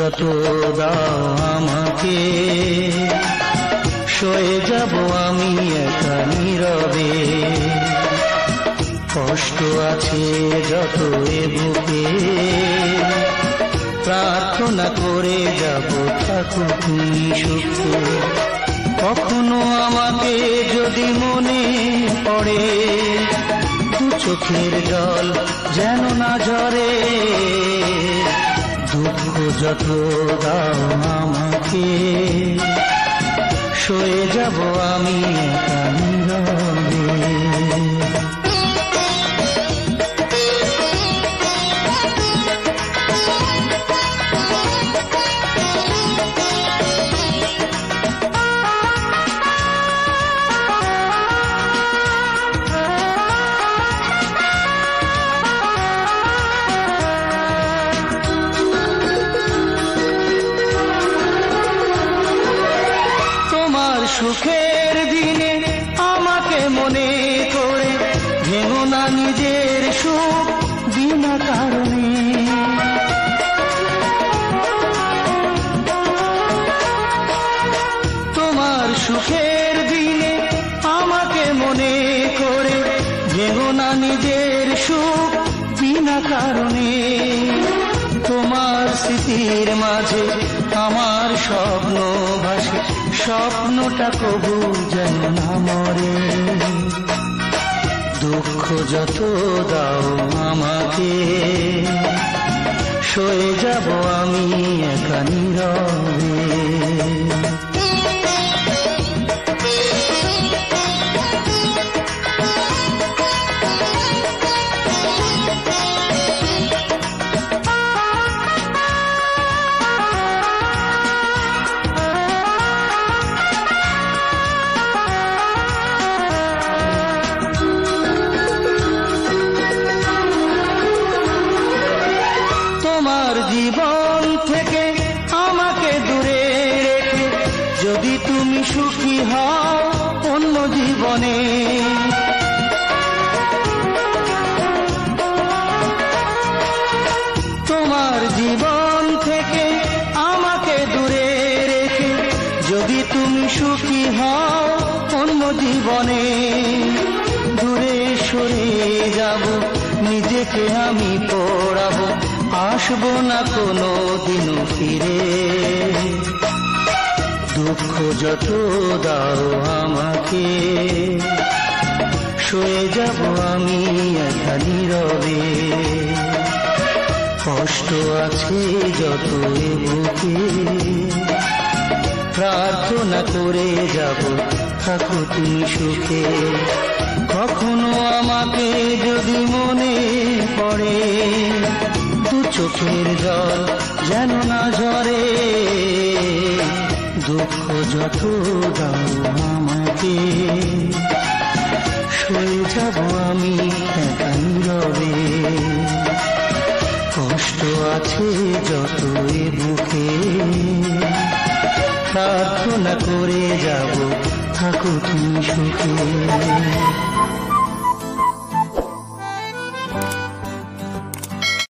যত দাও আমাকে, সয়ে যাব আমি একা নীরবে। কষ্ট আছে যত এ বুকে, প্রার্থনা করে যাব থাকো তুমি সুখে। কখনো আমাকে যদি মনে পড়ে, দু চোখের জল যেন না ঝরে। দুঃখ যত দাও আমাকে, সয়ে যাব আমি একা নীরবে। সুখের দিনে আমাকে মনে করে ভেঙো না নিজের সুখ বিনা কারণে। তোমার সুখের দিনে আমাকে মনে করে ভেঙো না নিজের সুখ বিনা কারণে। তোমার স্মৃতির মাঝে আমার স্বপ্ন ভাসে, স্বপ্নটা কবু যেন না মরে। দুঃখ যত দাও আমাকে, সয়ে যাব আমি একা নীরবে। তোমার জীবন থেকে আমাকে দূরে রেখে যদি তুমি সুখী হও অন্য জীবনে। তোমার জীবন থেকে আমাকে দূরে রেখে যদি তুমি সুখী হও অন্য জীবনে। দূরে সরে যাব, নিজেকে আমি পড়াবো, আসবো না কোনো দিনও ফিরে। দুঃখ যত দাও আমাকে, সয়ে যাব আমি একা নীরবে। কষ্ট আছে যত এ বুকে, প্রার্থনা করে যাব থাকো তুমি সুখে। কখনো আমাকে যদি মনে পড়ে, দু চোখের জল যেন না ঝরে। দুঃখ যত দাও আমাকে, সয়ে যাব আমি একা নীরবে। কষ্ট আছে যত এ বুকে, প্রার্থনা করে যাব থাকো তুমি সুখে।